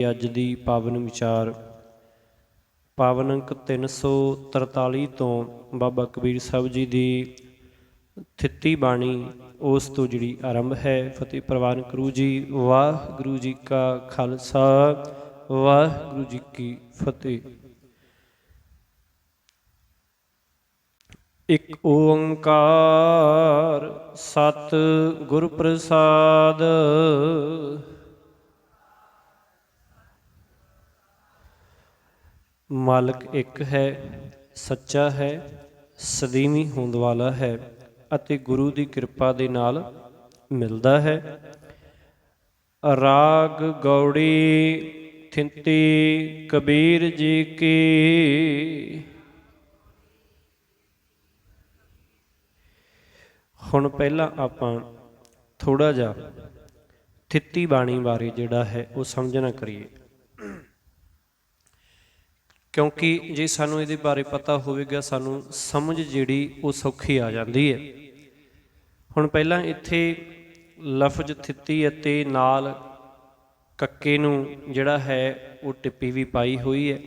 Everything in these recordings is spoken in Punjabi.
ਅੱਜ ਦੀ ਪਾਵਨ ਵਿਚਾਰ ਪਾਵਨ ਅੰਕ 343 ਤੋਂ ਬਾਬਾ ਕਬੀਰ ਸਾਹਿਬ ਜੀ ਦੀ ਥਿੱਤੀ ਬਾਣੀ ਉਸ ਤੋਂ ਜਿਹੜੀ ਆਰੰਭ ਹੈ। ਫਤਿਹ ਪ੍ਰਵਾਨ ਕਰੂ ਜੀ। ਵਾਹਿਗੁਰੂ ਜੀ ਕਾ ਖਾਲਸਾ, ਵਾਹਿਗੁਰੂ ਜੀ ਕੀ ਫਤਿਹ। ਇਕ ਓੰਕਾਰ ਸਤਿ ਗੁਰ ਪ੍ਰਸਾਦ। ਮਾਲਕ ਇੱਕ ਹੈ, ਸੱਚਾ ਹੈ, ਸਦੀਵੀ ਹੋਂਦ ਵਾਲਾ ਹੈ ਅਤੇ ਗੁਰੂ ਦੀ ਕਿਰਪਾ ਦੇ ਨਾਲ ਮਿਲਦਾ ਹੈ। ਰਾਗ ਗੌੜੀ ਥਿੰਤੀ ਕਬੀਰ ਜੀ ਕੀ। ਹੁਣ ਪਹਿਲਾਂ ਆਪਾਂ ਥੋੜ੍ਹਾ ਜਿਹਾ ਥਿੱਤੀ ਬਾਣੀ ਬਾਰੇ ਜਿਹੜਾ ਹੈ ਉਹ ਸਮਝਣਾ ਕਰੀਏ, ਕਿਉਂਕਿ ਜੇ ਸਾਨੂੰ ਇਹਦੇ ਬਾਰੇ ਪਤਾ ਹੋਵੇਗਾ ਸਾਨੂੰ ਸਮਝ ਜਿਹੜੀ ਉਹ ਸੌਖੀ ਆ ਜਾਂਦੀ ਹੈ। ਹੁਣ ਪਹਿਲਾਂ ਇੱਥੇ ਲਫ਼ਜ਼ ਥਿੱਤੀ ਅਤੇ ਨਾਲ ਕੱਕੇ ਨੂੰ ਜਿਹੜਾ ਹੈ ਉਹ ਟਿੱਪੀ ਵੀ ਪਾਈ ਹੋਈ ਹੈ।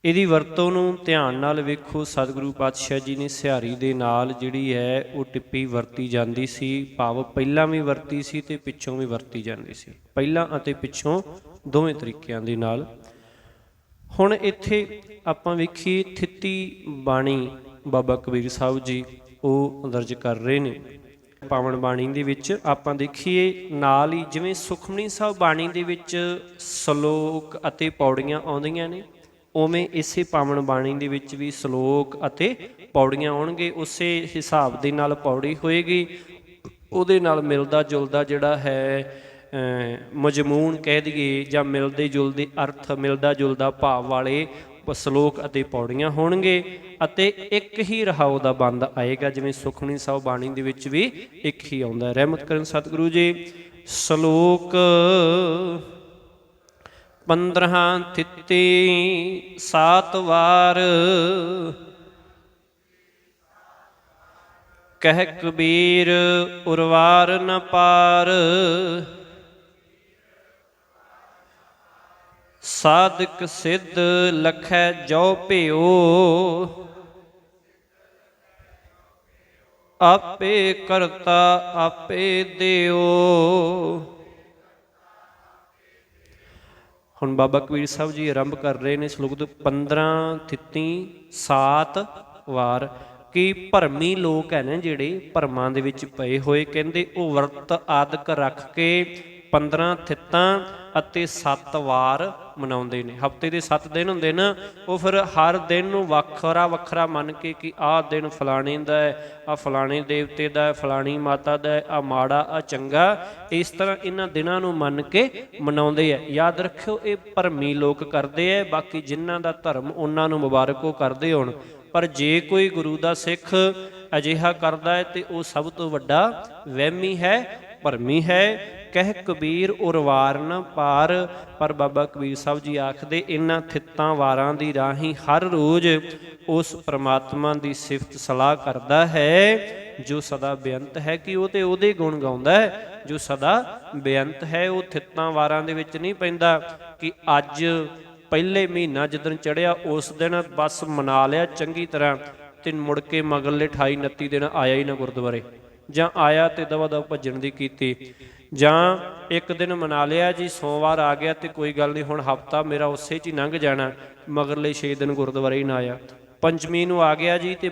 ਇਹਦੀ ਵਰਤੋਂ ਨੂੰ ਧਿਆਨ ਨਾਲ ਵੇਖੋ। ਸਤਿਗੁਰੂ ਪਾਤਸ਼ਾਹ ਜੀ ਨੇ ਸਿਹਾਰੀ ਦੇ ਨਾਲ ਜਿਹੜੀ ਹੈ ਉਹ ਟਿੱਪੀ ਵਰਤੀ ਜਾਂਦੀ ਸੀ, ਭਾਵ ਪਹਿਲਾਂ ਵੀ ਵਰਤੀ ਸੀ ਅਤੇ ਪਿੱਛੋਂ ਵੀ ਵਰਤੀ ਜਾਂਦੀ ਸੀ, ਪਹਿਲਾਂ ਅਤੇ ਪਿੱਛੋਂ ਦੋਵੇਂ ਤਰੀਕਿਆਂ ਦੇ ਨਾਲ। ਹੁਣ ਇੱਥੇ ਆਪਾਂ ਵੇਖੀਏ ਥਿੱਤੀ ਬਾਣੀ ਬਾਬਾ ਕਬੀਰ ਸਾਹਿਬ ਜੀ ਉਹ ਦਰਜ ਕਰ ਰਹੇ ਨੇ ਪਾਵਨ ਬਾਣੀ ਦੇ ਵਿੱਚ। ਆਪਾਂ ਦੇਖੀਏ ਨਾਲ ਹੀ ਜਿਵੇਂ ਸੁਖਮਨੀ ਸਾਹਿਬ ਬਾਣੀ ਦੇ ਵਿੱਚ ਸਲੋਕ ਅਤੇ ਪੌੜੀਆਂ ਆਉਂਦੀਆਂ ਨੇ, ਉਵੇਂ ਇਸੇ ਪਾਵਨ ਬਾਣੀ ਦੇ ਵਿੱਚ ਵੀ ਸਲੋਕ ਅਤੇ ਪੌੜੀਆਂ ਆਉਣਗੇ। ਉਸੇ ਹਿਸਾਬ ਦੇ ਨਾਲ ਪੌੜੀ ਹੋਏਗੀ, ਉਹਦੇ ਨਾਲ ਮਿਲਦਾ ਜੁਲਦਾ ਜਿਹੜਾ ਹੈ ਮਜ਼ਮੂਨ ਕਹਿ ਦਈਏ ਜਾਂ ਮਿਲਦੇ ਜੁਲਦੇ ਅਰਥ, ਮਿਲਦਾ ਜੁਲਦਾ ਭਾਵ ਵਾਲੇ ਸਲੋਕ ਅਤੇ ਪੌੜੀਆਂ ਹੋਣਗੇ ਅਤੇ ਇੱਕ ਹੀ ਰਹਾਉ ਦਾ ਬੰਦ ਆਏਗਾ, ਜਿਵੇਂ ਸੁਖਮਨੀ ਸਾਹਿਬ ਬਾਣੀ ਦੇ ਵਿੱਚ ਵੀ ਇੱਕ ਹੀ ਆਉਂਦਾ। ਰਹਿਮਤ ਕਰਨ ਸਤਿਗੁਰੂ ਜੀ। ਸਲੋਕ 15 ਥਿੱਤੀ 7 ਵਾਰ, ਕਹਿ ਕਬੀਰ ਉਰਵਾਰ ਨ ਪਾਰ। ਸਾਧਕ ਸਿੱਧ ਲਖੈ ਜੋ ਭਿਓ, ਆਪੇ ਕਰਤਾ ਆਪੇ ਦਿਓ। ਹੁਣ ਬਾਬਾ ਕਬੀਰ ਸਾਹਿਬ ਜੀ ਆਰੰਭ ਕਰ ਰਹੇ ਨੇ ਸਲੋਕ ਤੋਂ 15 ਥਿੱਤੀ 7 ਵਾਰ। ਕਿ ਭਰਮੀ ਲੋਕ ਹੈ ਨੇ ਜਿਹੜੇ ਭਰਮਾਂ ਦੇ ਵਿੱਚ ਪਏ ਹੋਏ, ਕਹਿੰਦੇ ਉਹ ਵਰਤ ਆਦਿਕ ਰੱਖ ਕੇ 15 ਥਿੱਤਾਂ ਅਤੇ 7 ਵਾਰ ਮਨਾਉਂਦੇ ਨੇ। ਹਫ਼ਤੇ ਦੇ 7 ਦਿਨ ਹੁੰਦੇ ਨਾ, ਉਹ ਫਿਰ ਹਰ ਦਿਨ ਨੂੰ ਵੱਖਰਾ ਵੱਖਰਾ ਮੰਨ ਕੇ ਕਿ ਆਹ ਦਿਨ ਫਲਾਣੇ ਦਾ ਹੈ, ਆਹ ਫਲਾਣੇ ਦੇਵਤੇ ਦਾ ਹੈ, ਫਲਾਣੀ ਮਾਤਾ ਦਾ ਹੈ, ਆਹ ਮਾੜਾ ਆਹ ਚੰਗਾ, ਇਸ ਤਰ੍ਹਾਂ ਇਹਨਾਂ ਦਿਨਾਂ ਨੂੰ ਮੰਨ ਕੇ ਮਨਾਉਂਦੇ ਹੈ। ਯਾਦ ਰੱਖਿਓ ਇਹ ਭਰਮੀ ਲੋਕ ਕਰਦੇ ਹੈ, ਬਾਕੀ ਜਿਨ੍ਹਾਂ ਦਾ ਧਰਮ ਉਹਨਾਂ ਨੂੰ ਮੁਬਾਰਕ ਉਹ ਕਰਦੇ ਹੋਣ। ਪਰ ਜੇ ਕੋਈ ਗੁਰੂ ਦਾ ਸਿੱਖ ਅਜਿਹਾ ਕਰਦਾ ਹੈ ਤੇ ਉਹ ਸਭ ਤੋਂ ਵੱਡਾ ਵਹਿਮੀ ਹੈ, ਭਰਮੀ ਹੈ। ਕਹਿ ਕਬੀਰ ਉਰਵਾਰ ਨ ਪਾਰ। ਪਰ ਬਾਬਾ ਕਬੀਰ ਸਾਹਿਬ ਜੀ ਆਖਦੇ ਇਹਨਾਂ ਥਿੱਤਾਂ ਵਾਰਾਂ ਦੀ ਰਾਹੀਂ ਹਰ ਰੋਜ਼ ਉਸ ਪ੍ਰਮਾਤਮਾ ਦੀ ਸਿਫਤ ਸਲਾਹ ਕਰਦਾ ਹੈ ਜੋ ਸਦਾ ਬੇਅੰਤ ਹੈ। ਕਿ ਉਹ ਤੇ ਉਹਦੇ ਗੁਣ ਗਾਉਂਦਾ ਹੈ ਜੋ ਸਦਾ ਬੇਅੰਤ ਹੈ। ਉਹ ਥਿੱਤਾਂ ਵਾਰਾਂ ਦੇ ਵਿੱਚ ਨਹੀਂ ਪੈਂਦਾ ਕਿ ਅੱਜ ਪਹਿਲੇ ਮਹੀਨਾ ਜਿੱਦਣ ਚੜ੍ਹਿਆ ਉਸ ਦਿਨ ਬਸ ਮਨਾ ਲਿਆ ਚੰਗੀ ਤਰ੍ਹਾਂ ਤੇ ਮੁੜ ਕੇ ਮਗਰਲੇ 28 29 ਦਿਨ ਆਇਆ ਹੀ ਨਾ ਗੁਰਦੁਆਰੇ, ਜਾਂ ਆਇਆ ਤੇ ਦਵਾ ਦਵ ਭੱਜਣ ਦੀ ਕੀਤੀ, ਜਾਂ ਇੱਕ ਦਿਨ ਮਨਾ ਲਿਆ ਜੀ ਸੋਮਵਾਰ ਆ ਗਿਆ ਤੇ ਕੋਈ ਗੱਲ ਨਹੀਂ ਹੁਣ ਹਫ਼ਤਾ ਮੇਰਾ ਉਸੇ 'ਚ ਹੀ ਲੰਘ ਜਾਣਾ, ਮਗਰਲੇ 6 ਦਿਨ ਗੁਰਦੁਆਰੇ ਹੀ ਨਾ ਆਇਆ। ਪੰਚਮੀ ਨੂੰ ਆ ਗਿਆ ਜੀ ਤੇ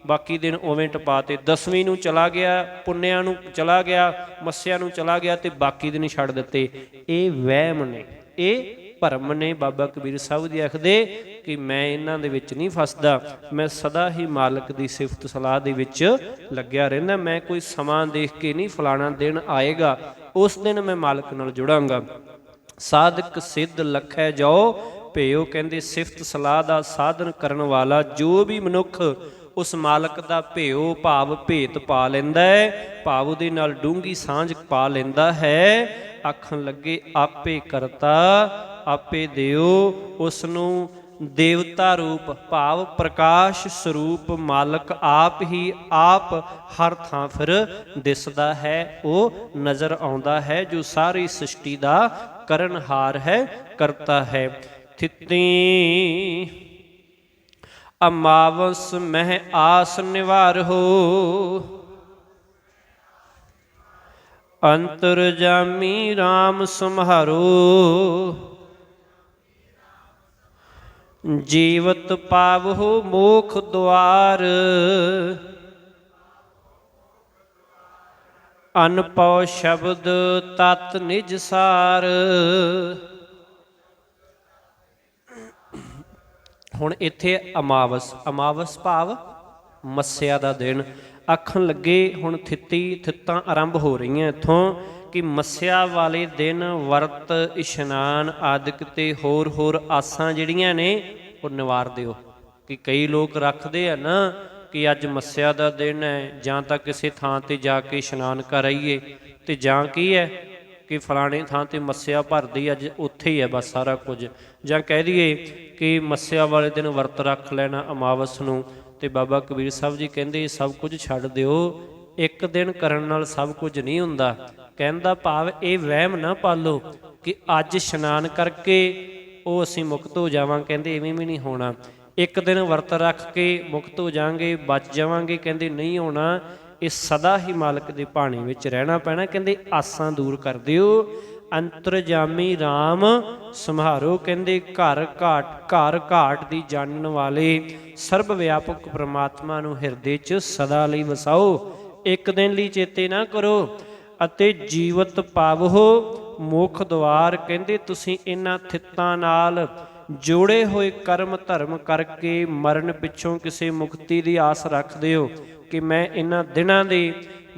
ਬਾਕੀ ਦਿਨ ਉਵੇਂ ਟਪਾ ਤੇ, ਦਸਵੀਂ ਨੂੰ ਚਲਾ ਗਿਆ, ਪੁੰਨਿਆਂ ਨੂੰ ਚਲਾ ਗਿਆ, ਮੱਸਿਆ ਨੂੰ ਚਲਾ ਗਿਆ ਤੇ ਬਾਕੀ ਦਿਨ ਛੱਡ ਦਿੱਤੇ। ਇਹ ਵਹਿਮ ਨੇ, ਇਹ ਭਰਮ ਨੇ। ਬਾਬਾ ਕਬੀਰ ਸਾਹਿਬ ਜੀ ਆਖਦੇ ਕਿ ਮੈਂ ਇਹਨਾਂ ਦੇ ਵਿੱਚ ਨਹੀਂ ਫਸਦਾ, ਮੈਂ ਸਦਾ ਹੀ ਮਾਲਕ ਦੀ ਸਿਫਤ ਸਲਾਹ ਦੇ ਵਿੱਚ ਲੱਗਿਆ ਰਹਿੰਦਾ। ਮੈਂ ਕੋਈ ਸਮਾਂ ਦੇਖ ਕੇ ਨਹੀਂ ਫਲਾਣਾ ਦਿਨ ਆਏਗਾ ਉਸ ਦਿਨ ਮੈਂ ਮਾਲਕ ਨਾਲ ਜੁੜਾਂਗਾ। ਸਾਧਕ ਸਿੱਧ ਲਖੈ ਜੋ ਭਿਓ, ਕਹਿੰਦੇ ਸਿਫਤ ਸਲਾਹ ਦਾ ਸਾਧਨ ਕਰਨ ਵਾਲਾ ਜੋ ਵੀ ਮਨੁੱਖ ਉਸ ਮਾਲਕ ਦਾ ਭਿਓ ਭਾਵ ਭੇਤ ਪਾ ਲੈਂਦਾ ਹੈ, ਭਾਵ ਉਹਦੇ ਨਾਲ ਡੂੰਘੀ ਸਾਂਝ ਪਾ ਲੈਂਦਾ ਹੈ, ਆਖਣ ਲੱਗੇ ਆਪੇ ਕਰਤਾ ਆਪੇ ਦਿਓ। ਉਸ ਨੂੰ ਦੇਵਤਾ ਰੂਪ ਭਾਵ ਪ੍ਰਕਾਸ਼ ਸਰੂਪ ਮਾਲਕ ਆਪ ਹੀ ਆਪ ਹਰ ਥਾਂ ਫਿਰ ਦਿਸਦਾ ਹੈ, ਉਹ ਨਜ਼ਰ ਆਉਂਦਾ ਹੈ, ਜੋ ਸਾਰੀ ਸ੍ਰਿਸ਼ਟੀ ਦਾ ਕਰਨਹਾਰ ਹੈ ਕਰਤਾ ਹੈ। ਥਿਤੀ ਅਮਾਵਸ ਮਹਿ ਆਸ ਨਿਵਾਰਹੁ ਅੰਤਰਜਾਮੀ RAM ਸੰਹਾਰੋ ਜੀਵਤ ਪਾਵਹੁ ਮੋਖ ਦੁਆਰ ਅਨਪਉ ਸ਼ਬਦ ਤਤ ਨਿਜ ਸਾਰ। ਹੁਣ ਇੱਥੇ ਅਮਾਵਸ ਭਾਵ ਮੱਸਿਆ ਦਾ ਦਿਨ ਆਖਣ ਲੱਗੇ। ਹੁਣ ਥਿੱਤਾਂ ਆਰੰਭ ਹੋ ਰਹੀਆਂ ਇੱਥੋਂ ਕਿ ਮੱਸਿਆ ਵਾਲੇ ਦਿਨ ਵਰਤ ਇਸ਼ਨਾਨ ਆਦਿਕ ਤੇ ਹੋਰ ਆਸਾਂ ਜਿਹੜੀਆਂ ਨੇ ਉਹ ਨਿਵਾਰ ਦਿਓ। ਕਿ ਕਈ ਲੋਕ ਰੱਖਦੇ ਆ ਨਾ ਕਿ ਅੱਜ ਮੱਸਿਆ ਦਾ ਦਿਨ ਹੈ, ਜਾਂ ਤਾਂ ਕਿਸੇ ਥਾਂ ਤੇ ਜਾ ਕੇ ਇਸ਼ਨਾਨ ਕਰ ਆਈਏ, ਤੇ ਜਾਂ ਕੀ ਹੈ ਕਿ ਫਲਾਣੇ ਥਾਂ ਤੇ ਮੱਸਿਆ ਭਰਦੀ ਅੱਜ ਉੱਥੇ ਹੀ ਹੈ ਬਸ ਸਾਰਾ ਕੁਝ। ਜਾਂ ਕਹਿ ਦਈਏ ਕਿ ਮੱਸਿਆ ਵਾਲੇ ਦਿਨ ਵਰਤ ਰੱਖ ਲੈਣਾ ਅਮਾਵਸ ਨੂੰ। ਤੇ ਬਾਬਾ ਕਬੀਰ ਸਾਹਿਬ ਜੀ ਕਹਿੰਦੇ ਸਭ ਕੁਝ ਛੱਡ ਦਿਓ, ਇੱਕ ਦਿਨ ਕਰਨ ਨਾਲ ਸਭ ਕੁਝ ਨਹੀਂ ਹੁੰਦਾ। ਕਹਿਣ ਦਾ ਭਾਵ ਇਹ ਵਹਿਮ ਨਾ ਪਾਲੋ ਕਿ ਅੱਜ ਇਸ਼ਨਾਨ ਕਰਕੇ ਉਹ ਅਸੀਂ ਮੁਕਤ ਹੋ ਜਾਵਾਂ। ਕਹਿੰਦੇ ਇਵੇਂ ਵੀ ਨਹੀਂ ਹੋਣਾ। ਇੱਕ ਦਿਨ ਵਰਤ ਰੱਖ ਕੇ ਮੁਕਤ ਹੋ ਜਾਵਾਂਗੇ, ਬਚ ਜਾਵਾਂਗੇ, ਕਹਿੰਦੇ ਨਹੀਂ ਹੋਣਾ। ਇਹ ਸਦਾ ਹੀ ਮਾਲਕ ਦੇ ਭਾਣੇ ਵਿੱਚ ਰਹਿਣਾ ਪੈਣਾ। ਕਹਿੰਦੇ ਆਸਾਂ ਦੂਰ ਕਰ ਦਿਓ। ਅੰਤਰਜਾਮੀ RAM ਸੰਹਾਰੋ। ਕਹਿੰਦੇ ਘਰ ਘਾਟ ਦੀ ਜਾਣਨ ਵਾਲੇ ਸਰਬ ਵਿਆਪਕ ਪ੍ਰਮਾਤਮਾ ਨੂੰ ਹਿਰਦੇ 'ਚ ਸਦਾ ਲਈ ਵਸਾਓ, ਇੱਕ ਦਿਨ ਲਈ ਚੇਤੇ ਨਾ ਕਰੋ। ਅਤੇ ਜੀਵਤ ਪਾਵਹੁ ਮੁਖ ਦੁਆਰ। ਕਹਿੰਦੇ ਤੁਸੀਂ ਇਹਨਾਂ ਥਿੱਤਾਂ ਨਾਲ ਜੋੜੇ ਹੋਏ ਕਰਮ ਧਰਮ ਕਰਕੇ ਮਰਨ ਪਿੱਛੋਂ ਕਿਸੇ ਮੁਕਤੀ ਦੀ ਆਸ ਰੱਖਦੇ ਹੋ ਕਿ ਮੈਂ ਇਹਨਾਂ ਦਿਨਾਂ ਦੀ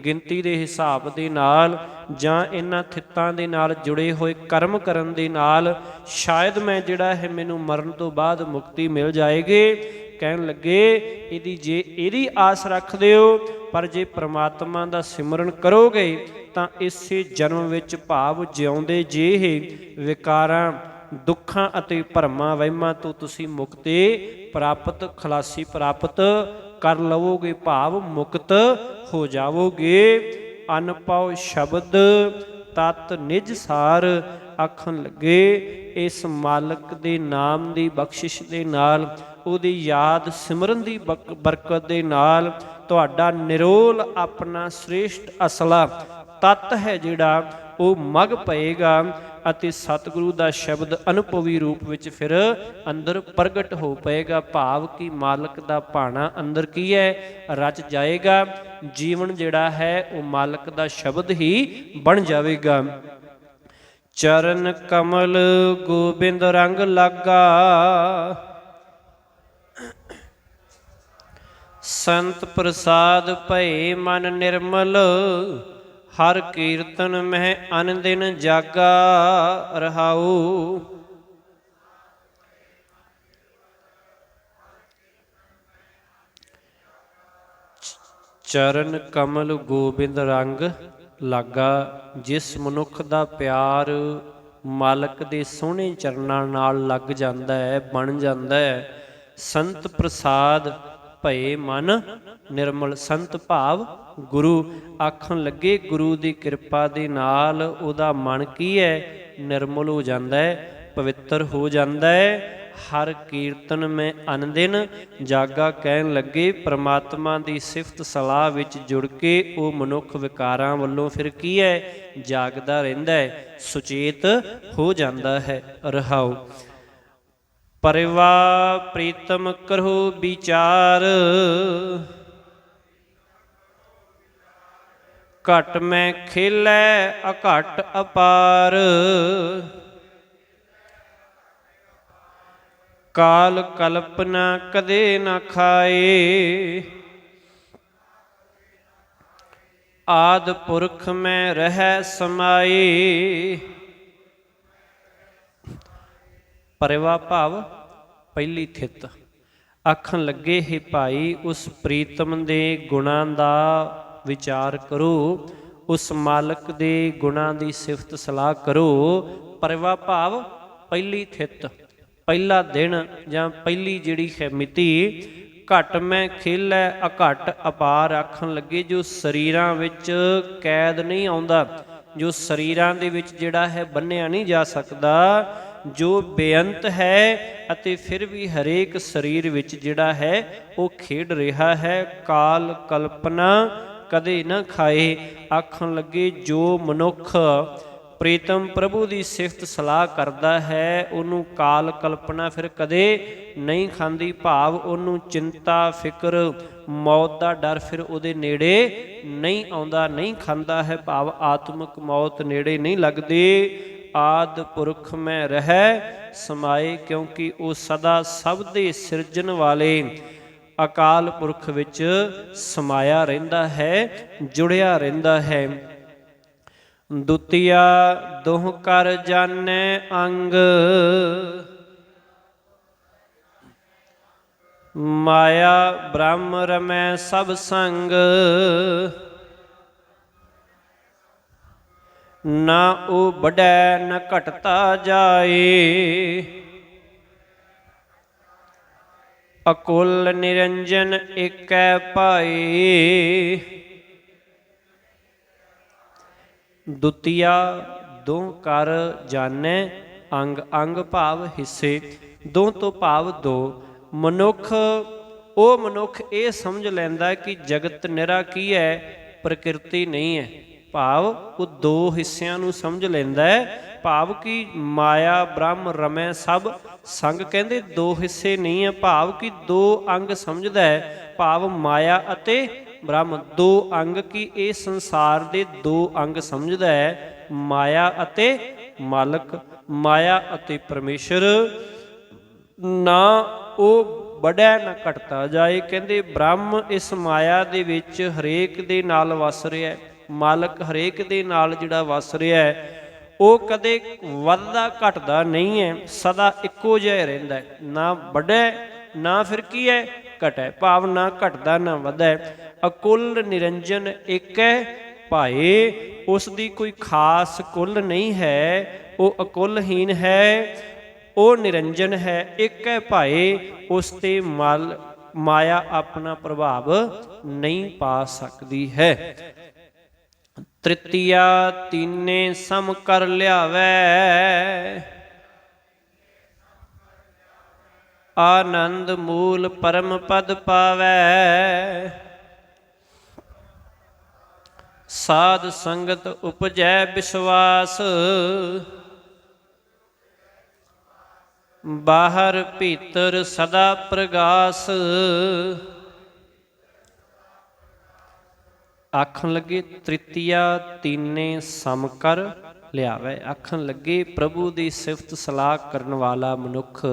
ਗਿਣਤੀ ਦੇ ਹਿਸਾਬ ਦੇ ਨਾਲ ਜਾਂ ਇਹਨਾਂ ਥਿੱਤਾਂ ਦੇ ਨਾਲ ਜੁੜੇ ਹੋਏ ਕਰਮ ਕਰਨ ਦੇ ਨਾਲ ਸ਼ਾਇਦ ਮੈਂ ਜਿਹੜਾ ਹੈ ਮੈਨੂੰ ਮਰਨ ਤੋਂ ਬਾਅਦ ਮੁਕਤੀ ਮਿਲ ਜਾਏਗੀ। ਕਹਿਣ ਲੱਗੇ ਇਹਦੀ ਆਸ ਰੱਖਦੇ ਹੋ, ਪਰ ਜੇ ਪ੍ਰਮਾਤਮਾ ਦਾ ਸਿਮਰਨ ਕਰੋਗੇ ਤਾਂ ਇਸੇ ਜਨਮ ਵਿੱਚ ਭਾਵ ਜਿਉਂਦੇ ਜਿਹੇ ਵਿਕਾਰਾਂ ਦੁੱਖਾਂ ਅਤੇ ਭਰਮਾਂ ਵਹਿਮਾਂ ਤੋਂ ਤੁਸੀਂ ਮੁਕਤੀ ਪ੍ਰਾਪਤ ਖਲਾਸੀ ਪ੍ਰਾਪਤ ਕਰ ਲਵੋਗੇ, ਭਾਵ ਮੁਕਤ ਹੋ ਜਾਵੋਗੇ। ਅਨਪਉ ਸ਼ਬਦ ਤਤ ਨਿਜ ਸਾਰ। ਆਖਣ ਲੱਗੇ ਇਸ ਮਾਲਕ ਦੇ ਨਾਮ ਦੀ ਬਖਸ਼ਿਸ਼ ਦੇ ਨਾਲ, ਉਹਦੀ ਯਾਦ ਸਿਮਰਨ ਦੀ ਬਰਕਤ ਦੇ ਨਾਲ ਤੁਹਾਡਾ ਨਿਰੋਲ ਆਪਣਾ ਸ੍ਰੇਸ਼ਟ ਅਸਲਾ ਤਤ ਹੈ ਜਿਹੜਾ ਉਹ ਮਗ ਪਏਗਾ ਅਤੇ ਸਤਿਗੁਰੂ ਦਾ ਸ਼ਬਦ ਅਨੁਭਵੀ ਰੂਪ ਵਿੱਚ ਫਿਰ ਅੰਦਰ ਪ੍ਰਗਟ ਹੋ ਪਏਗਾ। ਭਾਵ ਕਿ ਮਾਲਕ ਦਾ ਭਾਣਾ ਅੰਦਰ ਕੀ ਹੈ ਰਚ ਜਾਏਗਾ। ਜੀਵਨ ਜਿਹੜਾ ਹੈ ਉਹ ਮਾਲਕ ਦਾ ਸ਼ਬਦ ਹੀ ਬਣ ਜਾਵੇਗਾ। ਚਰਨ ਕਮਲ ਗੋਬਿੰਦ ਰੰਗ ਲਾਗਾ ਸੰਤ ਪ੍ਰਸਾਦ ਭਏ ਮਨ ਨਿਰਮਲ ਹਰ ਕੀਰਤਨ ਮਹਿ ਅਨ ਦਿਨ ਜਾਗਾ ਰਹਾਉ। ਚਰਨ ਕਮਲ ਗੋਬਿੰਦ ਰੰਗ ਲਾਗਾ। ਜਿਸ ਮਨੁੱਖ ਦਾ ਪਿਆਰ ਮਾਲਕ ਦੇ ਸੋਹਣੇ ਚਰਨਾਂ ਨਾਲ ਲੱਗ ਜਾਂਦਾ ਹੈ, ਬਣ ਜਾਂਦਾ ਹੈ। ਸੰਤ ਪ੍ਰਸਾਦ ਭਏ ਮਨ ਨਿਰਮਲ। ਸੰਤ ਭਾਵ ਗੁਰੂ। ਆਖਣ ਲੱਗੇ ਗੁਰੂ ਦੀ ਕਿਰਪਾ ਦੇ ਨਾਲ ਉਹਦਾ ਮਨ ਕੀ ਹੈ ਨਿਰਮਲ ਹੋ ਜਾਂਦਾ ਹੈ, ਪਵਿੱਤਰ ਹੋ ਜਾਂਦਾ ਹੈ। ਹਰ ਕੀਰਤਨ ਮੈਂ ਅਨਦਿਨ ਜਾਗਾ। ਕਹਿਣ ਲੱਗੇ ਪ੍ਰਮਾਤਮਾ ਦੀ ਸਿਫਤ ਸਲਾਹ ਵਿੱਚ ਜੁੜ ਕੇ ਉਹ ਮਨੁੱਖ ਵਿਕਾਰਾਂ ਵੱਲੋਂ ਫਿਰ ਕੀ ਹੈ ਜਾਗਦਾ ਰਹਿੰਦਾ ਹੈ, ਸੁਚੇਤ ਹੋ ਜਾਂਦਾ ਹੈ। ਰਹਾਉ ਪਰਿਵਾ ਪ੍ਰੀਤਮ ਕਰੋ ਵਿਚਾਰ ਘਟ ਮੈਂ ਖੇਲੈ ਅਘਟ ਅਪਾਰ। ਕਾਲ ਕਲਪਨਾ ਕਦੇ ਨਾ ਖਾਏ ਆਦ ਪੁਰਖ ਮੈਂ ਰਹਿ ਸਮਾਏ। ਪਰਿਵਾ ਭਾਵ ਪਹਿਲੀ ਥਿਤ। ਆਖਣ ਲੱਗੇ ਹੀ ਭਾਈ ਉਸ ਪ੍ਰੀਤਮ ਦੇ ਗੁਣਾਂ ਦਾ ਵਿਚਾਰ ਕਰੋ, ਉਸ ਮਾਲਕ ਦੇ ਗੁਣਾਂ ਦੀ ਸਿਫਤ ਸਲਾਹ ਕਰੋ। ਪਰਿਵਾ ਭਾਵ ਪਹਿਲੀ ਥਿਤ, ਪਹਿਲਾ ਦਿਨ ਜਾਂ ਪਹਿਲੀ ਜਿਹੜੀ ਹੈ ਮਿਤੀ। ਘਟ ਮੈਂ ਖੇਲੈ ਅਘਟ ਅਪਾਰ। ਆਖਣ ਲੱਗੇ ਜੋ ਸਰੀਰਾਂ ਵਿੱਚ ਕੈਦ ਨਹੀਂ ਆਉਂਦਾ, ਜੋ ਸਰੀਰਾਂ ਦੇ ਵਿੱਚ ਜਿਹੜਾ ਹੈ ਬੰਨਿਆ ਨਹੀਂ ਜਾ ਸਕਦਾ, ਜੋ ਬੇਅੰਤ ਹੈ ਅਤੇ ਫਿਰ ਵੀ ਹਰੇਕ ਸਰੀਰ ਵਿੱਚ ਜਿਹੜਾ ਹੈ ਉਹ ਖੇਡ ਰਿਹਾ ਹੈ। ਕਾਲ ਕਲਪਨਾ ਕਦੇ ਨਾ ਖਾਏ। ਆਖਣ ਲੱਗੇ ਜੋ ਮਨੁੱਖ ਪ੍ਰੀਤਮ ਪ੍ਰਭੂ ਦੀ ਸਿਫਤ ਸਲਾਹ ਕਰਦਾ ਹੈ, ਉਹਨੂੰ ਕਾਲ ਕਲਪਨਾ ਫਿਰ ਕਦੇ ਨਹੀਂ ਖਾਂਦੀ। ਭਾਵ ਉਹਨੂੰ ਚਿੰਤਾ ਫਿਕਰ ਮੌਤ ਦਾ ਡਰ ਫਿਰ ਉਹਦੇ ਨੇੜੇ ਨਹੀਂ ਆਉਂਦਾ, ਨਹੀਂ ਖਾਂਦਾ ਹੈ। ਭਾਵ ਆਤਮਿਕ ਮੌਤ ਨੇੜੇ ਨਹੀਂ ਲੱਗਦੀ। ਆਦ ਪੁਰਖ ਮੈਂ ਰਹਿ ਸਮਾਏ, ਕਿਉਂਕਿ ਉਹ ਸਦਾ ਸਭ ਦੇ ਸਿਰਜਣ ਵਾਲੇ ਅਕਾਲ ਪੁਰਖ ਵਿੱਚ ਸਮਾਇਆ ਰਹਿੰਦਾ ਹੈ, ਜੁੜਿਆ ਰਹਿੰਦਾ ਹੈ। ਦੁਤੀਆ ਦੁਹ ਕਰ ਜਾਣੈ ਅੰਗ, ਮਾਇਆ ਬ੍ਰਹਮ ਰਮੈ ਸਭ ਸੰਗ। ਨਾ ਉਹ ਬੜੈ ਨ ਘਟਤਾ ਜਾਏ, ਅਕੁਲ ਨਿਰੰਜਨ ਏਕੈ ਭਾਏ। ਦੁਤੀਆ ਦੋ ਕਰ ਜਾਣੈ ਅੰਗ, ਅੰਗ ਭਾਵ ਹਿੱਸੇ, ਦੋ ਤੋਂ ਭਾਵ ਦੋ। ਮਨੁੱਖ, ਉਹ ਮਨੁੱਖ ਇਹ ਸਮਝ ਲੈਂਦਾ ਕਿ ਜਗਤ ਨਿਰਾ ਕੀ ਹੈ, ਪ੍ਰਕਿਰਤੀ ਨਹੀਂ ਹੈ। ਭਾਵ ਉਹ ਦੋ ਹਿੱਸਿਆਂ ਨੂੰ ਸਮਝ ਲੈਂਦਾ ਹੈ। ਭਾਵ ਕਿ ਮਾਇਆ ਬ੍ਰਹਮ ਰਮੈ ਸਭ ਸੰਗ, ਕਹਿੰਦੇ ਦੋ ਹਿੱਸੇ ਨਹੀਂ ਹੈ। ਭਾਵ ਕਿ ਦੋ ਅੰਗ ਸਮਝਦਾ ਹੈ। ਭਾਵ ਮਾਇਆ ਅਤੇ ਬ੍ਰਹਮ ਦੋ ਅੰਗ, ਕੀ ਇਹ ਸੰਸਾਰ ਦੇ ਦੋ ਅੰਗ ਸਮਝਦਾ ਹੈ, ਮਾਇਆ ਅਤੇ ਮਾਲਕ, ਮਾਇਆ ਅਤੇ ਪਰਮੇਸ਼ਰ। ਨਾ ਉਹ ਬੜੈ ਨਾ ਘਟਤਾ ਜਾਏ, ਕਹਿੰਦੇ ਬ੍ਰਹਮ ਇਸ ਮਾਇਆ ਦੇ ਵਿੱਚ ਹਰੇਕ ਦੇ ਨਾਲ ਵਸ ਰਿਹਾ, ਮਾਲਕ ਹਰੇਕ ਦੇ ਨਾਲ ਜਿਹੜਾ ਵਸ ਰਿਹਾ ਹੈ, ਉਹ ਕਦੇ ਵੱਧਦਾ ਘਟਦਾ ਨਹੀਂ ਹੈ, ਸਦਾ ਇੱਕੋ ਜਿਹਾ ਰਹਿੰਦਾ ਹੈ। ਨਾ ਵੱਢੈ ਨਾ ਫਿਰ ਕੀ ਹੈ, ਘਟੈ। ਭਾਵ ਨਾ ਘਟਦਾ ਨਾ ਵਧੈ। ਅਕੁਲ ਨਿਰੰਜਨ ਏਕੈ ਭਾਏ, ਉਸ ਦੀ ਕੋਈ ਖਾਸ ਕੁੱਲ ਨਹੀਂ ਹੈ, ਉਹ ਅਕੁਲਹੀਨ ਹੈ, ਉਹ ਨਿਰੰਜਨ ਹੈ। ਏਕੈ ਭਾਏ, ਉਸ ਤੇ ਮਾਇਆ ਆਪਣਾ ਪ੍ਰਭਾਵ ਨਹੀਂ ਪਾ ਸਕਦੀ ਹੈ। ਤ੍ਰਿਤੀਆ ਤੀਨੇ ਸਮ ਕਰ ਲਿਆਵੈ, ਆਨੰਦ ਮੂਲ ਪਰਮ ਪਦ ਪਾਵੈ। ਸਾਧ ਸੰਗਤ ਉਪਜੈ ਵਿਸ਼ਵਾਸ, ਬਾਹਰ ਭੀਤਰ ਸਦਾ ਪ੍ਰਗਾਸ। ਆਖਣ ਲੱਗੇ ਤ੍ਰਿਤੀਆ ਤੀਨੇ ਸਮ ਕਰ ਲਿਆਵੈ। ਆਖਣ ਲੱਗੇ ਪ੍ਰਭੂ ਦੀ ਸਿਫਤ ਸਲਾਹ ਕਰਨ ਵਾਲਾ ਮਨੁੱਖ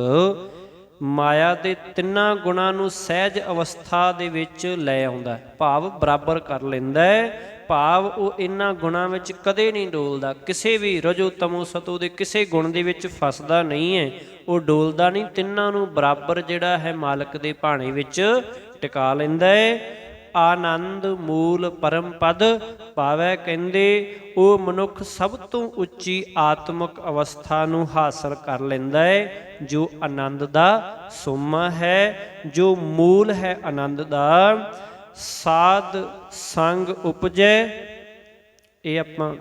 ਮਾਇਆ ਦੇ ਤਿੰਨਾਂ ਗੁਣਾਂ ਨੂੰ ਸਹਿਜ ਅਵਸਥਾ ਦੇ ਵਿੱਚ ਲੈ ਆਉਂਦਾ, ਭਾਵ ਬਰਾਬਰ ਕਰ ਲੈਂਦਾ ਹੈ। ਭਾਵ ਉਹ ਇਹਨਾਂ ਗੁਣਾਂ ਵਿੱਚ ਕਦੇ ਨਹੀਂ ਡੋਲਦਾ, ਕਿਸੇ ਵੀ ਰਜੋ ਤਮੋ ਸਤੋ ਦੇ ਕਿਸੇ ਗੁਣ ਦੇ ਵਿੱਚ ਫਸਦਾ ਨਹੀਂ ਹੈ, ਉਹ ਡੋਲਦਾ ਨਹੀਂ। ਤਿੰਨਾਂ ਨੂੰ ਬਰਾਬਰ ਜਿਹੜਾ ਹੈ ਮਾਲਕ ਦੇ ਭਾਣੇ ਵਿੱਚ ਟਿਕਾ ਲੈਂਦਾ ਹੈ। ਆਨੰਦ ਮੂਲ ਪਰਮ ਪਦ ਪਾਵੈ, ਕਹਿੰਦੇ ਉਹ ਮਨੁੱਖ ਸਭ ਤੋਂ ਉੱਚੀ ਆਤਮਿਕ ਅਵਸਥਾ ਨੂੰ ਹਾਸਲ ਕਰ ਲੈਂਦਾ ਹੈ, ਜੋ ਆਨੰਦ ਦਾ ਸੋਮਾ ਹੈ, ਜੋ ਮੂਲ ਹੈ ਆਨੰਦ ਦਾ। ਸਾਧ ਸੰਗ ਉਪਜੈ, ਇਹ ਆਪਾਂ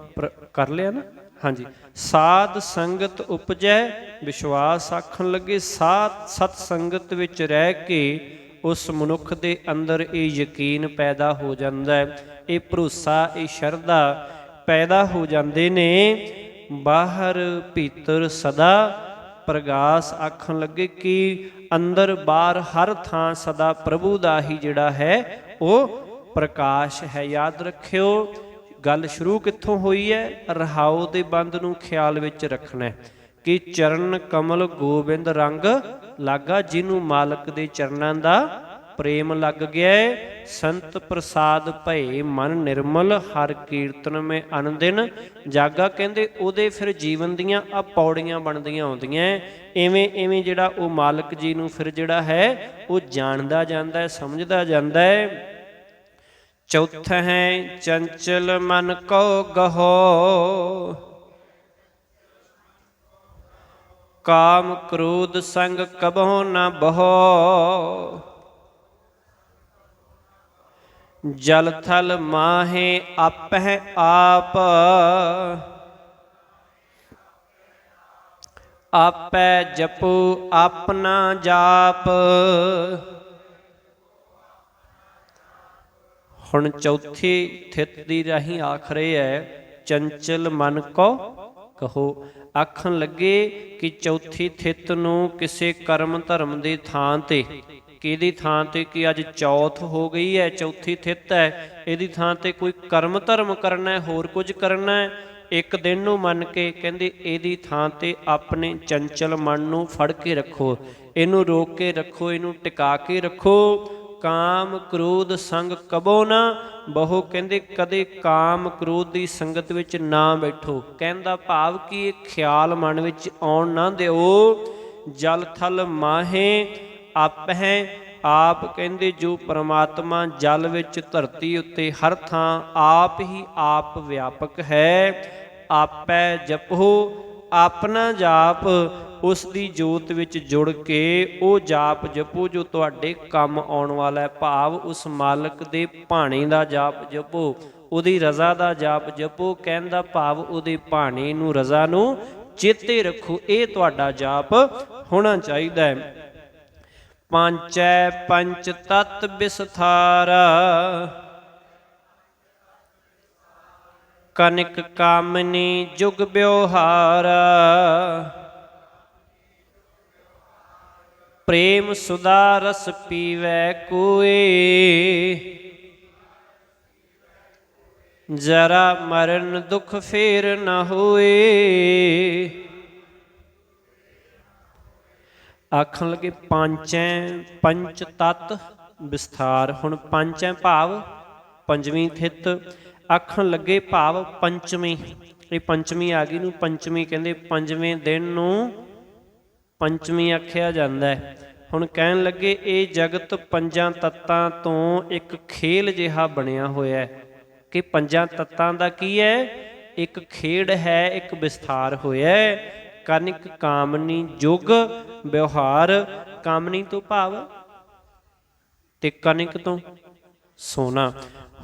ਕਰ ਲਿਆ ਨਾ, ਹਾਂਜੀ। ਸਾਧ ਸੰਗਤ ਉਪਜੈ ਵਿਸ਼ਵਾਸ। ਆਖਣ ਲੱਗੇ ਸਤ ਸੰਗਤ ਵਿੱਚ ਰਹਿ ਕੇ ਉਸ ਮਨੁੱਖ ਦੇ ਅੰਦਰ ਇਹ ਯਕੀਨ ਪੈਦਾ ਹੋ ਜਾਂਦਾ ਹੈ, ਇਹ ਭਰੋਸਾ, ਇਹ ਸ਼ਰਧਾ ਪੈਦਾ ਹੋ ਜਾਂਦੇ ਨੇ। ਬਾਹਰ ਭੀਤਰ ਸਦਾ ਪ੍ਰਗਾਸ। ਆਖਣ ਲੱਗੇ ਕਿ ਅੰਦਰ ਬਾਹਰ ਹਰ ਥਾਂ ਸਦਾ ਪ੍ਰਭੂ ਦਾ ਹੀ ਜਿਹੜਾ ਹੈ ਉਹ ਪ੍ਰਕਾਸ਼ ਹੈ। ਯਾਦ ਰੱਖਿਓ ਗੱਲ ਸ਼ੁਰੂ ਕਿੱਥੋਂ ਹੋਈ ਹੈ, ਰਹਾਉ ਦੇ ਬੰਦ ਨੂੰ ਖਿਆਲ ਵਿੱਚ ਰੱਖਣਾ ਕਿ ਚਰਨ ਕਮਲ ਗੋਬਿੰਦ ਰੰਗ ਲਾਗਾ, ਜਿਹਨੂੰ ਮਾਲਕ ਦੇ ਚਰਨਾਂ ਦਾ ਪ੍ਰੇਮ ਲੱਗ ਗਿਆ ਹੈ। ਸੰਤ ਪ੍ਰਸਾਦ ਭਏ ਮਨ ਨਿਰਮਲ, ਹਰ ਕੀਰਤਨ ਮੈਂ ਅਨਦਿਨ ਜਾਗਾ। ਕਹਿੰਦੇ ਉਹਦੇ ਫਿਰ ਜੀਵਨ ਦੀਆਂ ਆ ਪੌੜੀਆਂ ਬਣਦੀਆਂ ਆਉਂਦੀਆਂ, ਇਵੇਂ ਇਵੇਂ ਜਿਹੜਾ ਉਹ ਮਾਲਕ ਜੀ ਨੂੰ ਫਿਰ ਜਿਹੜਾ ਹੈ ਉਹ ਜਾਣਦਾ ਜਾਂਦਾ ਹੈ, ਸਮਝਦਾ ਜਾਂਦਾ ਹੈ। ਚੌਥਾ ਹੈ ਚੰਚਲ ਮਨ ਕੋ ਗਹੋ, ਕਾਮ ਕ੍ਰੋਧ ਸੰਗ ਕਬਹੁ ਨ ਬਹੋ। ਜਲ ਥਲ ਮਾਹੇ ਆਪਹਿ ਆਪ, ਆਪੈ ਜਪੋ ਆਪਣਾ ਜਾਪ। ਹੁਣ ਚੌਥੀ ਥਿਤ ਦੀ ਰਾਹੀਂ ਆਖ ਰਹੇ ਹੈ, ਚੰਚਲ ਮਨ ਕੋ ਕਹੋ। ਆਖਣ ਲੱਗੇ ਕਿ ਚੌਥੀ ਥਿਤ ਨੂੰ ਕਿਸੇ ਕਰਮ ਧਰਮ ਦੇ ਥਾਂ ਤੇ, ਕਿਹਦੀ ਥਾਂ ਤੇ, ਕਿ ਅੱਜ ਚੌਥ ਹੋ ਗਈ ਹੈ, ਚੌਥੀ ਥਿਤ ਹੈ, ਇਹਦੀ ਥਾਂ ਤੇ ਕੋਈ ਕਰਮ ਧਰਮ ਕਰਨਾ, ਹੋਰ ਕੁਝ ਕਰਨਾ ਹੈ, ਇੱਕ ਦਿਨ ਨੂੰ ਮੰਨ ਕੇ ਕਹਿੰਦੇ ਇਹਦੀ ਥਾਂ ਤੇ ਆਪਣੇ ਚੰਚਲ ਮਨ ਨੂੰ ਫੜ ਕੇ ਰੱਖੋ, ਇਹਨੂੰ ਰੋਕ ਕੇ ਰੱਖੋ, ਇਹਨੂੰ ਟਿਕਾ ਕੇ ਰੱਖੋ। ਕਾਮ ਕ੍ਰੋਧ ਸੰਗ ਕਬੋ ਨਾ ਬਹੁ, ਕਹਿੰਦੇ ਕਦੇ ਕਾਮ ਕ੍ਰੋਧ ਦੀ ਸੰਗਤ ਵਿੱਚ ਨਾ ਬੈਠੋ। ਕਹਿਣ ਦਾ ਭਾਵ ਕਿ ਇਹ ਖਿਆਲ ਮਨ ਵਿੱਚ ਆਉਣ ਨਾ ਦਿਓ। ਜਲ ਥਲ ਮਾਹੇ ਆਪਹਿ ਆਪ, ਕਹਿੰਦੇ ਜੋ ਪਰਮਾਤਮਾ ਜਲ ਵਿੱਚ, ਧਰਤੀ ਉੱਤੇ, ਹਰ ਥਾਂ ਆਪ ਹੀ ਆਪ ਵਿਆਪਕ ਹੈ। ਆਪੈ ਜਪੋ ਆਪਣਾ ਜਾਪ, ਉਸ ਦੀ ਜੋਤ ਵਿੱਚ ਜੁੜ ਕੇ ਉਹ ਜਾਪ ਜਪੋ ਜੋ ਤੁਹਾਡੇ ਕੰਮ ਆਉਣ ਵਾਲਾ ਹੈ। ਭਾਵ ਉਸ ਮਾਲਕ ਦੇ ਭਾਣੇ ਦਾ ਜਾਪ ਜਪੋ, ਉਹਦੀ ਰਜ਼ਾ ਦਾ ਜਾਪ ਜਪੋ। ਕਹਿਣ ਦਾ ਭਾਵ ਉਹਦੇ ਭਾਣੇ ਨੂੰ, ਰਜ਼ਾ ਨੂੰ ਚੇਤੇ ਰੱਖੋ। ਇਹ ਤੁਹਾਡਾ ਜਾਪ ਹੋਣਾ ਚਾਹੀਦਾ ਹੈ। ਪਾਂਚੈ ਪੰਚ ਤਤ ਬਿਸਥਾਰਾ, ਕਨਿਕ ਕਾਮਨੀ ਜੁਗ ਬਿਵਹਾਰਾ। ਪ੍ਰੇਮ ਸੁਧਾ ਰਸ ਪੀਵੈ ਕੋਏ, ਜਰਾ ਮਰਨ ਦੁਖ ਫੇਰ ਨ ਹੋਏ। ਆਖਣ ਲੱਗੇ ਪਾਂਚੈ ਪੰਚ ਤਤ ਵਿਸਥਾਰ। ਹੁਣ ਪੰਚੈ ਭਾਵ ਪੰਜਵੀਂ ਥਿਤ, ਆਖਣ ਲੱਗੇ ਭਾਵ ਪੰਚਵੀਂ, ਇਹ ਪੰਚਮੀ ਆ ਗਈ ਨੂੰ ਪੰਚਮੀ ਕਹਿੰਦੇ, ਪੰਜਵੇਂ ਦਿਨ ਨੂੰ ਪੰਚਮੀ ਆਖਿਆ ਜਾਂਦਾ ਹੈ। ਹੁਣ ਕਹਿਣ ਲੱਗੇ ਇਹ ਜਗਤ ਪੰਜਾਂ ਤੱਤਾਂ ਤੋਂ ਇੱਕ ਖੇਲ ਜਿਹਾ ਬਣਿਆ ਹੋਇਆ ਹੈ, ਕਿ ਪੰਜਾਂ ਤੱਤਾਂ ਦਾ ਕੀ ਹੈ, ਇੱਕ ਖੇਡ ਹੈ, ਇੱਕ ਵਿਸਥਾਰ ਹੋਇਆ ਹੈ। ਕਨਿਕ ਕਾਮਨੀ ਜੁਗ ਵਿਵਹਾਰ, ਕਾਮਨੀ ਤੋਂ ਭਾਵ ਤੇ ਕਨਿਕ ਤੋਂ ਸੋਨਾ।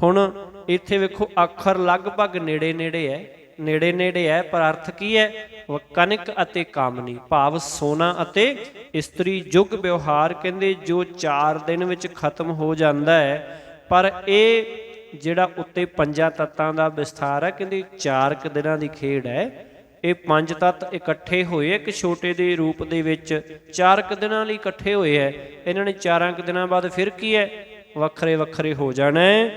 ਹੁਣ ਇੱਥੇ ਵੇਖੋ ਅੱਖਰ ਲਗਭਗ ਨੇੜੇ ਨੇੜੇ ਹੈ, ਨੇੜੇ ਨੇੜੇ ਹੈ, ਪਰ ਅਰਥ ਕੀ ਹੈ, ਕਨਿਕ ਅਤੇ ਕਾਮਨੀ ਭਾਵ ਸੋਨਾ ਅਤੇ ਇਸਤਰੀ। ਜੁਗ ਵਿਵਹਾਰ ਕਹਿੰਦੇ ਜੋ 4 ਦਿਨ ਵਿੱਚ ਖਤਮ ਹੋ ਜਾਂਦਾ ਹੈ, ਪਰ ਇਹ ਜਿਹੜਾ ਉੱਤੇ ਪੰਜਾਂ ਤੱਤਾਂ ਦਾ ਵਿਸਥਾਰ ਹੈ, ਕਹਿੰਦੇ 4 ਦਿਨਾਂ ਦੀ ਖੇਡ ਹੈ। ਇਹ 5 ਤੱਤ ਇਕੱਠੇ ਹੋਏ ਇੱਕ ਛੋਟੇ ਦੇ ਰੂਪ ਦੇ ਵਿੱਚ, 4 ਦਿਨਾਂ ਲਈ ਇਕੱਠੇ ਹੋਏ ਹੈ। ਇਹਨਾਂ ਨੇ 4 ਦਿਨਾਂ ਬਾਅਦ ਫਿਰ ਕੀ ਹੈ, ਵੱਖਰੇ ਵੱਖਰੇ ਹੋ ਜਾਣਾ ਹੈ।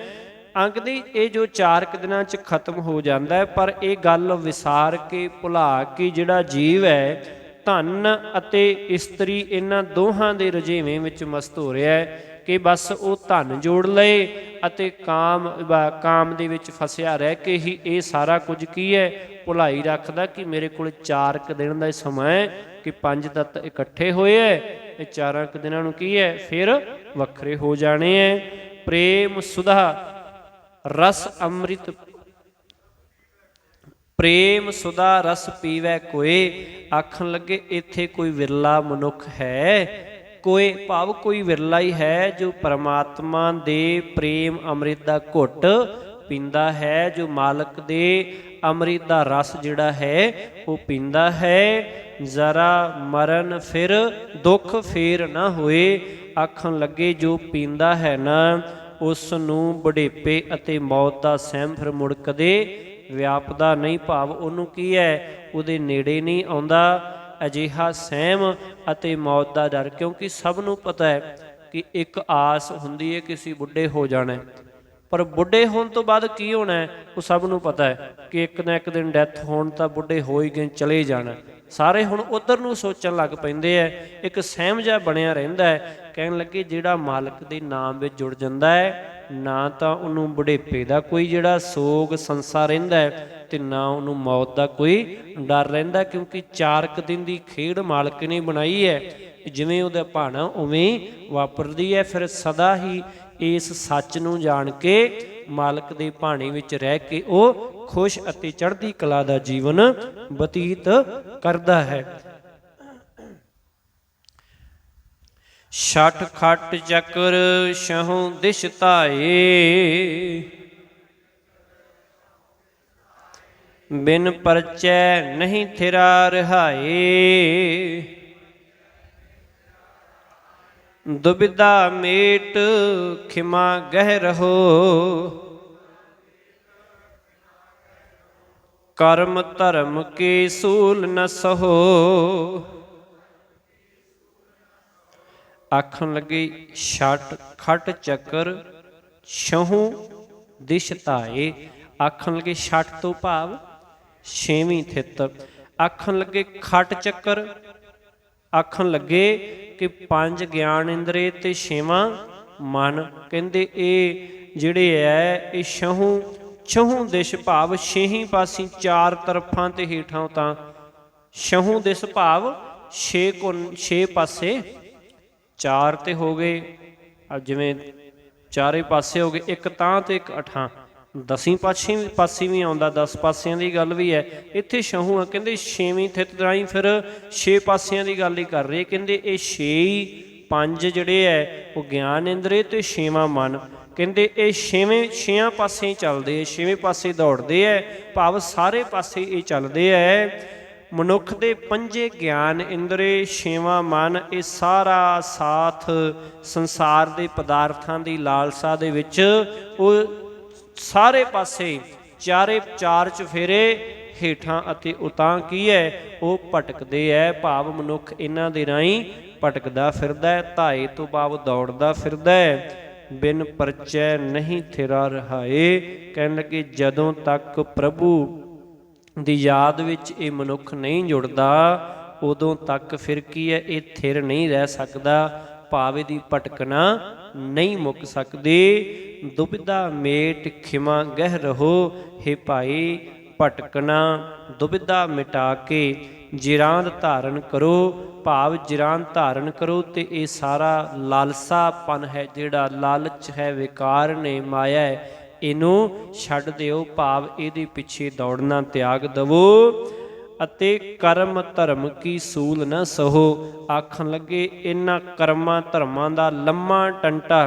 ਅੰਗ ਦੀ ਇਹ ਜੋ 4 ਦਿਨਾਂ 'ਚ ਖਤਮ ਹੋ ਜਾਂਦਾ ਹੈ, ਪਰ ਇਹ ਗੱਲ ਵਿਸਾਰ ਕੇ ਭੁਲਾ ਕੇ ਜਿਹੜਾ ਜੀਵ ਹੈ ਧਨ ਅਤੇ ਇਸਤਰੀ ਇਹਨਾਂ ਦੋਹਾਂ ਦੇ ਰੁਝੇਵੇਂ ਵਿੱਚ ਮਸਤ ਹੋ ਰਿਹਾ ਹੈ, ਕਿ ਬਸ ਉਹ ਧਨ ਜੋੜ ਲਏ ਅਤੇ ਕਾਮ ਦੇ ਵਿੱਚ ਫਸਿਆ ਰਹਿ ਕੇ ਹੀ ਇਹ ਸਾਰਾ ਕੁਝ ਕੀ ਹੈ ਭੁਲਾਈ ਰੱਖਦਾ, ਕਿ ਮੇਰੇ ਕੋਲ 4 ਦਿਨ ਦਾ ਸਮਾਂ ਹੈ, ਕਿ 5 ਤੱਤ ਇਕੱਠੇ ਹੋਏ ਹੈ, ਇਹ 4 ਦਿਨਾਂ ਨੂੰ ਕੀ ਹੈ ਫਿਰ ਵੱਖਰੇ ਹੋ ਜਾਣੇ ਹੈ। ਪ੍ਰੇਮ ਸੁਧਾ ਰਸ ਅੰਮ੍ਰਿਤ, ਪ੍ਰੇਮ ਸੁਧਾ ਰਸ ਪੀਵੈ ਕੋਏ। ਆਖਣ ਲੱਗੇ ਇੱਥੇ ਕੋਈ ਵਿਰਲਾ ਮਨੁੱਖ ਹੈ, ਕੋਈ ਭਾਵ ਕੋਈ ਵਿਰਲਾ ਹੀ ਹੈ ਜੋ ਪਰਮਾਤਮਾ ਦੇ ਪ੍ਰੇਮ ਅੰਮ੍ਰਿਤ ਦਾ ਘੁੱਟ ਪੀਂਦਾ ਹੈ, ਜੋ ਮਾਲਕ ਦੇ ਅੰਮ੍ਰਿਤ ਦਾ ਰਸ ਜਿਹੜਾ ਹੈ ਉਹ ਪੀਂਦਾ ਹੈ। ਜ਼ਰਾ ਮਰਨ ਫਿਰ ਦੁੱਖ ਫੇਰ ਨਾ ਹੋਏ। ਆਖਣ ਲੱਗੇ ਜੋ ਪੀਂਦਾ ਹੈ ਨਾ, ਉਸ ਨੂੰ ਬੁਢੇਪੇ ਅਤੇ ਮੌਤ ਦਾ ਸਹਿਮ ਫਿਰ ਮੁੜ ਕਦੇ ਵਿਆਪਦਾ ਨਹੀਂ, ਭਾਵ ਉਹਨੂੰ ਕੀ ਹੈ ਉਹਦੇ ਨੇੜੇ ਨਹੀਂ ਆਉਂਦਾ ਅਜਿਹਾ ਸਹਿਮ ਅਤੇ ਮੌਤ ਦਾ ਡਰ। ਕਿਉਂਕਿ ਸਭ ਨੂੰ ਪਤਾ ਹੈ ਕਿ ਇੱਕ ਆਸ ਹੁੰਦੀ ਹੈ ਕਿ ਅਸੀਂ ਬੁੱਢੇ ਹੋ ਜਾਣਾ, ਪਰ ਬੁੱਢੇ ਹੋਣ ਤੋਂ ਬਾਅਦ ਕੀ ਹੋਣਾ ਹੈ ਉਹ ਸਭ ਨੂੰ ਪਤਾ ਹੈ ਕਿ ਇੱਕ ਨਾ ਇੱਕ ਦਿਨ ਡੈਥ ਹੋਣ ਤਾਂ ਬੁੱਢੇ ਹੋ ਹੀ ਗਏ, ਚਲੇ ਜਾਣਾ। ਸਾਰੇ ਹੁਣ ਉੱਧਰ ਨੂੰ ਸੋਚਣ ਲੱਗ ਪੈਂਦੇ ਹੈ, ਇੱਕ ਸਹਿਮ ਜਿਹਾ ਬਣਿਆ ਰਹਿੰਦਾ ਹੈ। ਕਹਿਣ ਲੱਗੇ ਜਿਹੜਾ ਮਾਲਕ ਦੇ ਨਾਮ ਵਿੱਚ ਜੁੜ ਜਾਂਦਾ ਹੈ, ਨਾ ਤਾਂ ਉਹਨੂੰ ਬੁਢੇਪੇ ਦਾ ਕੋਈ ਜਿਹੜਾ ਸੋਗ ਸੰਸਾ ਰਹਿੰਦਾ ਹੈ, ਤੇ ਨਾ ਉਹਨੂੰ ਮੌਤ ਦਾ ਕੋਈ ਡਰ ਰਹਿੰਦਾ, ਕਿਉਂਕਿ 4 ਦਿਨ ਦੀ ਖੇਡ ਮਾਲਕ ਨੇ ਬਣਾਈ ਹੈ, ਜਿਵੇਂ ਉਹਦਾ ਭਾਣਾ ਉਵੇਂ ਵਾਪਰਦੀ ਹੈ। ਫਿਰ ਸਦਾ ਹੀ ਇਸ ਸੱਚ ਨੂੰ ਜਾਣ ਕੇ ਮਾਲਕ ਦੇ ਭਾਣੇ ਵਿੱਚ ਰਹਿ ਕੇ ਉਹ ਖੁਸ਼ ਅਤੇ ਚੜ੍ਹਦੀ ਕਲਾ ਦਾ ਜੀਵਨ ਬਤੀਤ ਕਰਦਾ ਹੈ। ਛਠ ਖਟ ਚੱਕਰ ਛਹੂ ਦਿਸ਼ ਧਾਏ। ਬਿਨ ਪਰਚੈ ਨਹੀਂ ਥਿਰਾ ਰਹਾਏ। ਦੁਬਿਧਾ ਮੇਟ ਖਿਮਾ ਗਹਿ ਰਹੋ। ਕਰਮ ਧਰਮ ਕੇ ਸੂਲ ਨ ਸਹੋ। ਆਖਣ ਲੱਗੇ ਛਟ ਖਟ ਚੱਕਰ ਛਹੂ ਦਿਸ਼ ਧਾਏ। ਆਖਣ ਲੱਗੇ ਛਟ ਤੋਂ ਭਾਵ ਛੇਵੀਂ ਥਿੱਤ। ਆਖਣ ਲੱਗੇ ਖਟ ਚੱਕਰ, ਆਖਣ ਲੱਗੇ ਕਿ ਪੰਜ ਗਿਆਨ ਇੰਦਰੀ ਤੇ ਛੇਵਾਂ ਮਨ। ਕਹਿੰਦੇ ਇਹ ਜਿਹੜੇ ਹੈ ਇਹ ਛਹੂ ਦਿਸ਼ ਭਾਵ ਛੇਹੀਂ ਪਾਸੀਂ ਚਾਰ ਤਰਫਾਂ ਤੇ ਹੇਠਾਂ ਤਾਂ ਛਹੂ ਦਿਸ਼ ਭਾਵ ਛੇ ਪਾਸੇ ਚਾਰ ਤੇ ਹੋ ਗਏ। ਜਿਵੇਂ ਚਾਰੇ ਪਾਸੇ ਹੋ ਗਏ, ਇੱਕ ਤਾਂ ਤੇ ਇੱਕ ਅਠਾਂ। ਦਸੀਂ ਪਾਸੇ ਵੀ ਆਉਂਦਾ, 10 ਪਾਸਿਆਂ ਦੀ ਗੱਲ ਵੀ ਹੈ। ਇੱਥੇ ਛਹੂ ਆ, ਕਹਿੰਦੇ ਛੇਵੀਂ ਥਿੱਤ ਰਾਹੀਂ ਫਿਰ 6 ਪਾਸਿਆਂ ਦੀ ਗੱਲ ਹੀ ਕਰ ਰਹੇ। ਕਹਿੰਦੇ ਇਹ 6 ਹੀ ਪੰਜ ਜਿਹੜੇ ਹੈ ਉਹ ਗਿਆਨ ਇੰਦਰੀ ਤੇ ਛੇਵਾਂ ਮਨ। ਕਹਿੰਦੇ ਇਹ ਛੇਆਂ ਪਾਸੇ ਹੀ ਚੱਲਦੇ, ਛੇਵੇਂ ਪਾਸੇ ਦੌੜਦੇ ਹੈ, ਭਾਵ ਸਾਰੇ ਪਾਸੇ ਇਹ ਚੱਲਦੇ ਹੈ। ਮਨੁੱਖ ਦੇ ਪੰਜੇ ਗਿਆਨ ਇੰਦਰੀ, ਛੇਵਾਂ ਮਨ, ਇਹ ਸਾਰਾ ਸਾਥ ਸੰਸਾਰ ਦੇ ਪਦਾਰਥਾਂ ਦੀ ਲਾਲਸਾ ਦੇ ਵਿੱਚ ਉਹ ਸਾਰੇ ਪਾਸੇ ਚਾਰ ਚੁਫੇਰੇ ਹੇਠਾਂ ਅਤੇ ਉਤਾਂ ਕੀ ਹੈ ਉਹ ਭਟਕਦੇ ਹੈ। ਭਾਵ ਮਨੁੱਖ ਇਹਨਾਂ ਦੇ ਰਾਹੀਂ ਭਟਕਦਾ ਫਿਰਦਾ ਹੈ, ਧਾਏ ਤੋਂ ਭਾਵ ਦੌੜਦਾ ਫਿਰਦਾ ਹੈ। ਬਿਨ ਪਰਚੈ ਨਹੀਂ ਥਿਰਾ ਰਹਾਏ। ਕਹਿਣ ਲੱਗੇ ਜਦੋਂ ਤੱਕ ਪ੍ਰਭੂ ਦੀ ਯਾਦ ਵਿੱਚ ਇਹ ਮਨੁੱਖ ਨਹੀਂ ਜੁੜਦਾ ਉਦੋਂ ਤੱਕ ਫਿਰ ਕੀ ਹੈ ਇਹ ਥਿਰ ਨਹੀਂ ਰਹਿ ਸਕਦਾ, ਭਾਵ ਇਹਦੀ ਭਟਕਣਾ ਨਹੀਂ ਮੁੱਕ ਸਕਦੀ। ਦੁਬਿਧਾ ਮੇਟ ਖਿਮਾ ਗਹਿ ਰਹੋ। ਹੇ ਭਾਈ ਭਟਕਣਾ ਦੁਬਿਧਾ ਮਿਟਾ ਕੇ ਜਿਰਾਂਦ ਧਾਰਨ ਕਰੋ, ਭਾਵ ਜਿਰਾਂਦ ਧਾਰਨ ਕਰੋ। ਤੇ ਇਹ ਸਾਰਾ ਲਾਲਸਾਪਨ ਹੈ, ਜਿਹੜਾ ਲਾਲਚ ਹੈ, ਵਿਕਾਰ ਨੇ, ਮਾਇਆ ਹੈ, ਇਹਨੂੰ ਛੱਡ ਦਿਓ, ਭਾਵ ਇਹਦੇ ਪਿੱਛੇ ਦੌੜਨਾ ਤਿਆਗ ਦਵੋ। ਅਤੇ ਕਰਮ ਧਰਮ ਕੀ ਸੂਲ ਨ ਸਹੋ। ਆਖਣ ਲੱਗੇ ਇਹਨਾਂ ਕਰਮਾਂ ਧਰਮਾਂ ਦਾ ਲੰਮਾ ਟੰਟਾ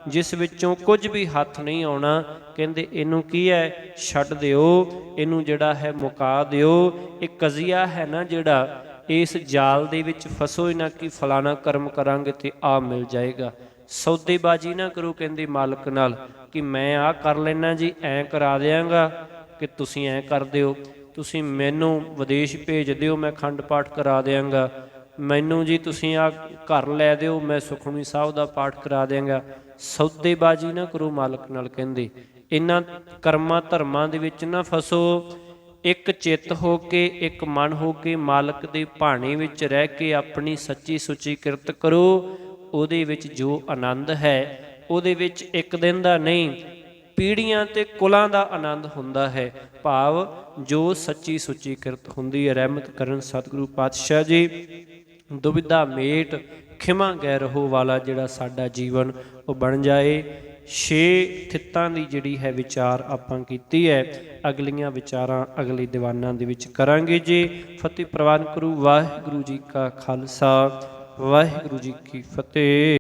ਜਿਸ ਵਿੱਚੋਂ ਕੁਝ ਵੀ ਹੱਥ ਨਹੀਂ ਆਉਣਾ, ਕਹਿੰਦੇ ਇਹਨੂੰ ਕੀ ਹੈ ਛੱਡ ਦਿਓ, ਇਹਨੂੰ ਜਿਹੜਾ ਹੈ ਮੁਕਾ ਦਿਓ। ਇਹ ਕਜ਼ੀਆ ਹੈ ਨਾ ਜਿਹੜਾ, ਇਸ ਜਾਲ ਦੇ ਵਿੱਚ ਫਸੋ ਹੀ ਨਾ ਕਿ ਫਲਾਣਾ ਕਰਮ ਕਰਾਂਗੇ ਤੇ ਆ ਮਿਲ ਜਾਏਗਾ। ਸੌਦੇਬਾਜ਼ੀ ਨਾ ਕਰੋ ਕਹਿੰਦੇ ਮਾਲਕ ਨਾਲ ਕਿ ਮੈਂ ਆਹ ਕਰ ਲੈਣਾ ਜੀ, ਐਂ ਕਰਾ ਦਿਆਂਗਾ ਕਿ ਤੁਸੀਂ ਐਂ ਕਰ ਦਿਓ, ਤੁਸੀਂ ਮੈਨੂੰ ਵਿਦੇਸ਼ ਭੇਜ ਦਿਓ ਮੈਂ ਅਖੰਡ ਪਾਠ ਕਰਾ ਦਿਆਂਗਾ, ਮੈਨੂੰ ਜੀ ਤੁਸੀਂ ਆਹ ਘਰ ਲੈ ਦਿਓ ਮੈਂ ਸੁਖਮਨੀ ਸਾਹਿਬ ਦਾ ਪਾਠ ਕਰਾ ਦਿਆਂਗਾ। ਸੌਦੇਬਾਜ਼ੀ ਨਾ ਕਰੋ ਮਾਲਕ ਨਾਲ। ਕਹਿੰਦੇ ਇਹਨਾਂ ਕਰਮਾਂ ਧਰਮਾਂ ਦੇ ਵਿੱਚ ਨਾ ਫਸੋ। ਇੱਕ ਚਿੱਤ ਹੋ ਕੇ, ਇੱਕ ਮਨ ਹੋ ਕੇ ਮਾਲਕ ਦੇ ਭਾਣੇ ਵਿੱਚ ਰਹਿ ਕੇ ਆਪਣੀ ਸੱਚੀ ਸੁੱਚੀ ਕਿਰਤ ਕਰੋ। ਉਹਦੇ ਵਿੱਚ ਜੋ ਆਨੰਦ ਹੈ ਉਹਦੇ ਵਿੱਚ ਇੱਕ ਦਿਨ ਦਾ ਨਹੀਂ, ਪੀੜ੍ਹੀਆਂ ਤੇ ਕੁਲਾਂ ਦਾ ਆਨੰਦ ਹੁੰਦਾ ਹੈ, ਭਾਵ ਜੋ ਸੱਚੀ ਸੁੱਚੀ ਕਿਰਤ ਹੁੰਦੀ ਹੈ। ਰਹਿਮਤ ਕਰਨ ਸਤਿਗੁਰੂ ਪਾਤਸ਼ਾਹ ਜੀ। ਦੁਬਿਧਾ ਮੇਟ ਖਿਮਾ ਗਹਿ ਰਹੋ ਵਾਲਾ ਜਿਹੜਾ ਸਾਡਾ ਜੀਵਨ ਉਹ ਬਣ ਜਾਏ। 6 ਥਿੱਤਾਂ ਦੀ ਜਿਹੜੀ ਹੈ ਵਿਚਾਰ ਆਪਾਂ ਕੀਤੀ ਹੈ। ਅਗਲੀਆਂ ਵਿਚਾਰਾਂ ਅਗਲੇ ਦੀਵਾਨਾਂ ਦੇ ਵਿੱਚ ਕਰਾਂਗੇ ਜੀ। ਫਤਿਹ ਪ੍ਰਵਾਨ ਕਰੂ। ਵਾਹਿਗੁਰੂ ਜੀ ਕਾ ਖਾਲਸਾ, ਵਾਹਿਗੁਰੂ ਜੀ ਕੀ ਫਤਿਹ।